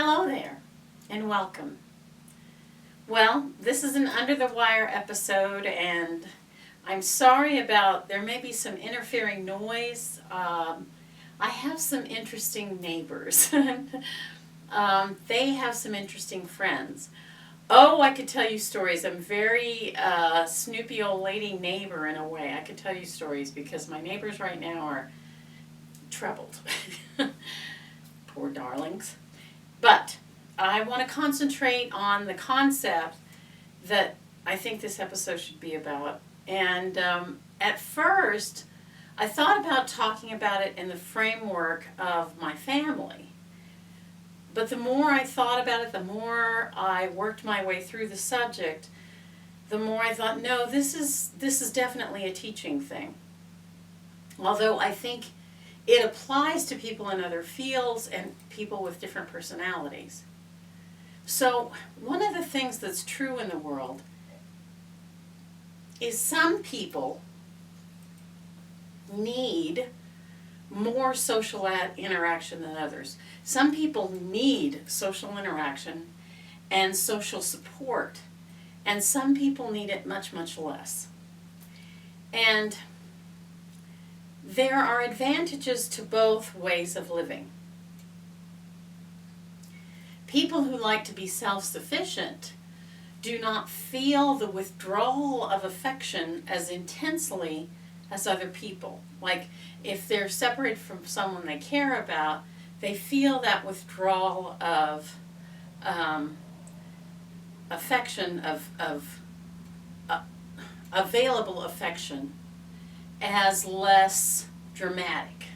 Hello there, and welcome. Well, this is an Under the Wire episode, and I'm sorry about there may be some interfering noise. I have some interesting neighbors. They have some interesting friends. Oh, I could tell you stories. I'm very snoopy old lady neighbor in a way. I could tell you stories because my neighbors right now are troubled. Poor darlings. But I want to concentrate on the concept that I think this episode should be about. And at first, I thought about talking about it in the framework of my family. But the more I thought about it, the more I worked my way through the subject, the more I thought, no, this is definitely a teaching thing. Although I think it applies to people in other fields and people with different personalities. So one of the things that's true in the world is some people need more social interaction than others. Some people need social interaction and social support, and some people need it much, much less. And there are advantages to both ways of living. People who like to be self-sufficient do not feel the withdrawal of affection as intensely as other people. Like if they're separated from someone they care about, they feel that withdrawal of affection, of available affection, as less dramatic.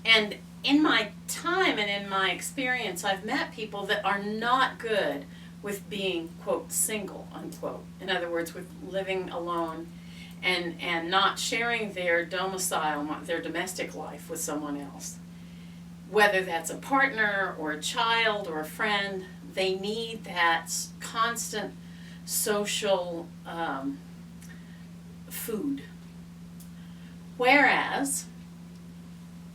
And in my time and in my experience, I've met people that are not good with being, quote, single, unquote. In other words, with living alone and not sharing their domicile, their domestic life with someone else. Whether that's a partner or a child or a friend, they need that constant social food. Whereas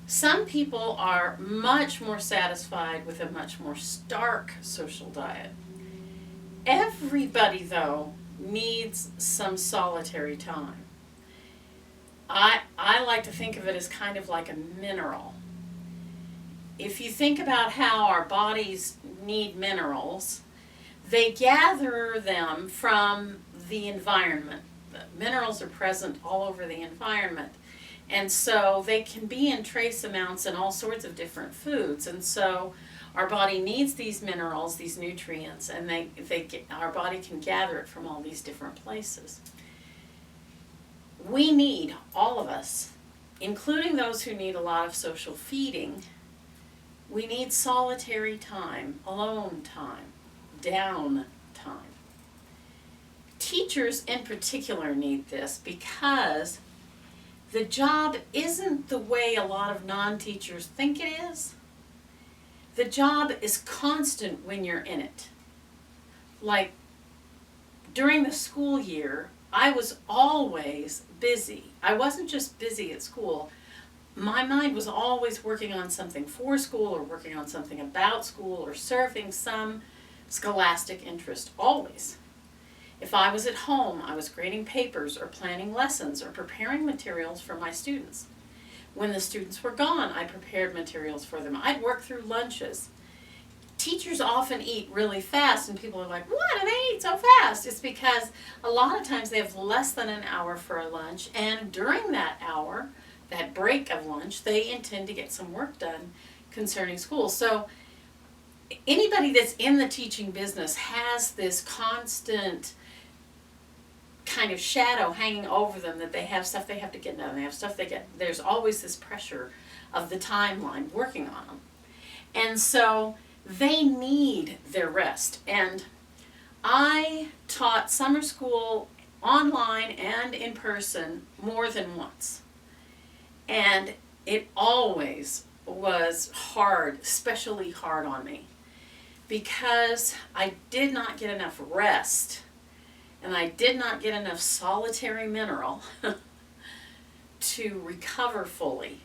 some people are much more satisfied with a much more stark social diet. Everybody, though, needs some solitary time. I like to think of it as kind of like a mineral. If you think about how our bodies need minerals, they gather them from the environment. The minerals are present all over the environment. And so they can be in trace amounts in all sorts of different foods. And so our body needs these minerals, these nutrients, and our body can gather it from all these different places. We need, all of us, including those who need a lot of social feeding, we need solitary time, alone time, down time. Teachers in particular need this because the job isn't the way a lot of non-teachers think it is. The job is constant when you're in it. Like during the school year, I was always busy. I wasn't just busy at school. My mind was always working on something for school or working on something about school or serving some scholastic interest, always. If I was at home, I was grading papers or planning lessons or preparing materials for my students. When the students were gone, I prepared materials for them. I'd work through lunches. Teachers often eat really fast, and people are like, "What do they eat so fast?" It's because a lot of times they have less than an hour for a lunch, and during that hour, that break of lunch, they intend to get some work done concerning school. So anybody that's in the teaching business has this constant kind of shadow hanging over them that they have stuff they have to get done. They have stuff there's always this pressure of the timeline working on them. And so they need their rest. And I taught summer school online and in person more than once. And it always was hard, especially hard on me, because I did not get enough rest and I did not get enough solitary mineral to recover fully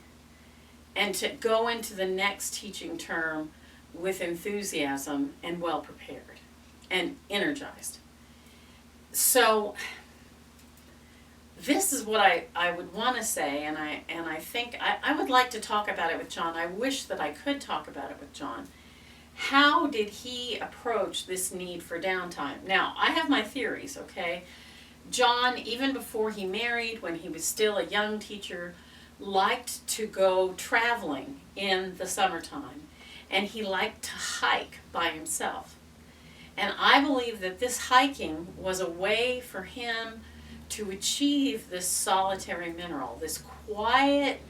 and to go into the next teaching term with enthusiasm and well prepared and energized. So this is what I would want to say, and I think I would like to talk about it with John. I wish that I could talk about it with John. How did he approach this need for downtime? Now, I have my theories, okay? John, even before he married, when he was still a young teacher, liked to go traveling in the summertime, and he liked to hike by himself. And I believe that this hiking was a way for him to achieve this solitary mineral, this quiet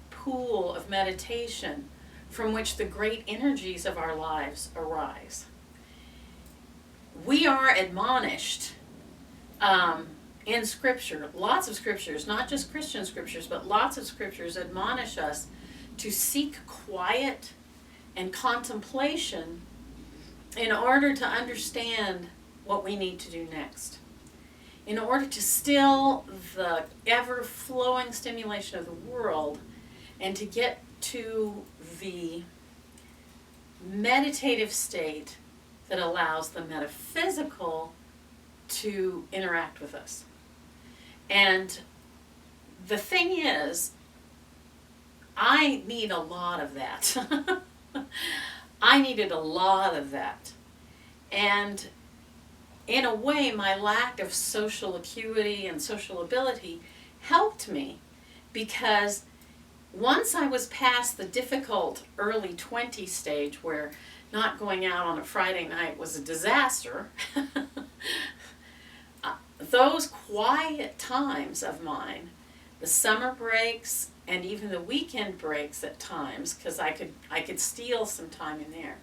pool of meditation from which the great energies of our lives arise. We are admonished in Scripture, lots of Scriptures, not just Christian Scriptures, but lots of Scriptures admonish us to seek quiet and contemplation in order to understand what we need to do next. In order to still the ever-flowing stimulation of the world and to get to the meditative state that allows the metaphysical to interact with us. And the thing is, I need a lot of that. I needed a lot of that. And in a way, my lack of social acuity and social ability helped me, because once I was past the difficult early 20s stage where not going out on a Friday night was a disaster, those quiet times of mine, the summer breaks and even the weekend breaks at times, because I could steal some time in there,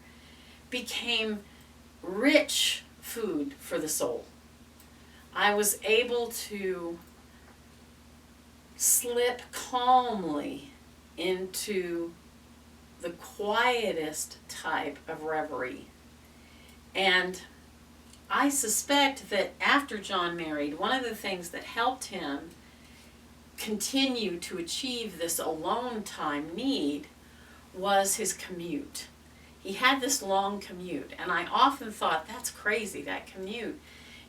became rich food for the soul. I was able to slip calmly into the quietest type of reverie. And I suspect that after John married, one of the things that helped him continue to achieve this alone time need was his commute. He had this long commute, and I often thought, that's crazy, that commute.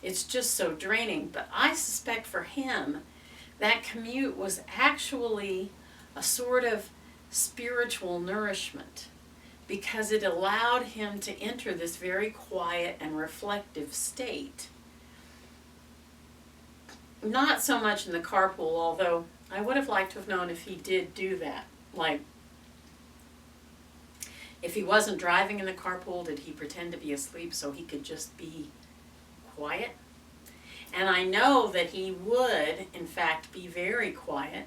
It's just so draining. But I suspect for him, that commute was actually a sort of spiritual nourishment, because it allowed him to enter this very quiet and reflective state. Not so much in the carpool, although I would have liked to have known if he did do that. Like, if he wasn't driving in the carpool, did he pretend to be asleep so he could just be quiet? And I know that he would, in fact, be very quiet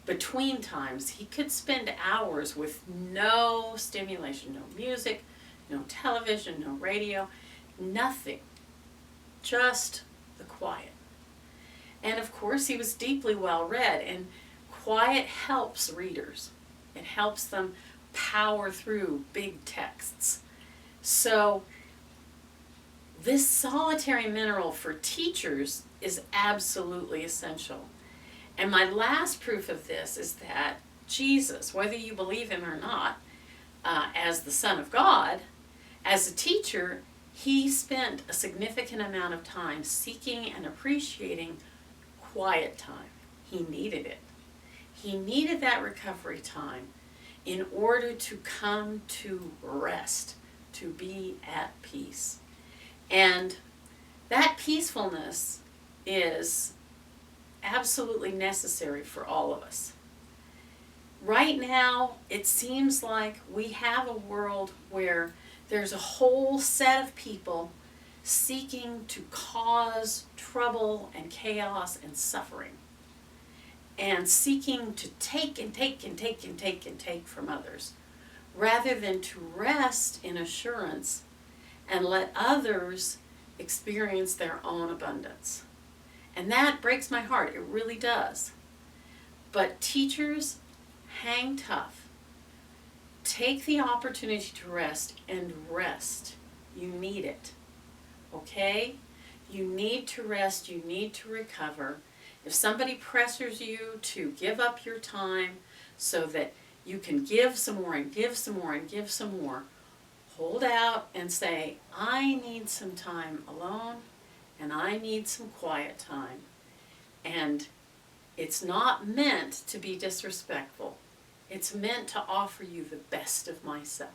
between times. He could spend hours with no stimulation, no music, no television, no radio, nothing, just the quiet. And of course, he was deeply well read, and quiet helps readers. It helps them power through big texts. So this solitary mineral for teachers is absolutely essential. And my last proof of this is that Jesus, whether you believe him or not, as the Son of God, as a teacher, he spent a significant amount of time seeking and appreciating quiet time. He needed it. He needed that recovery time in order to come to rest, to be at peace. And that peacefulness is absolutely necessary for all of us. Right now, it seems like we have a world where there's a whole set of people seeking to cause trouble and chaos and suffering, and seeking to take and take and take and take and take from others, rather than to rest in assurance and let others experience their own abundance. And that breaks my heart. It really does. But teachers, hang tough. Take the opportunity to rest, and rest. You need it. Okay? You need to rest. You need to recover. If somebody pressures you to give up your time so that you can give some more and give some more and give some more, hold out and say, I need some time alone and I need some quiet time. And it's not meant to be disrespectful. It's meant to offer you the best of myself.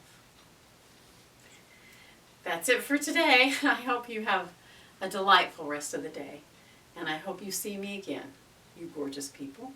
That's it for today. I hope you have a delightful rest of the day. And I hope you see me again, you gorgeous people.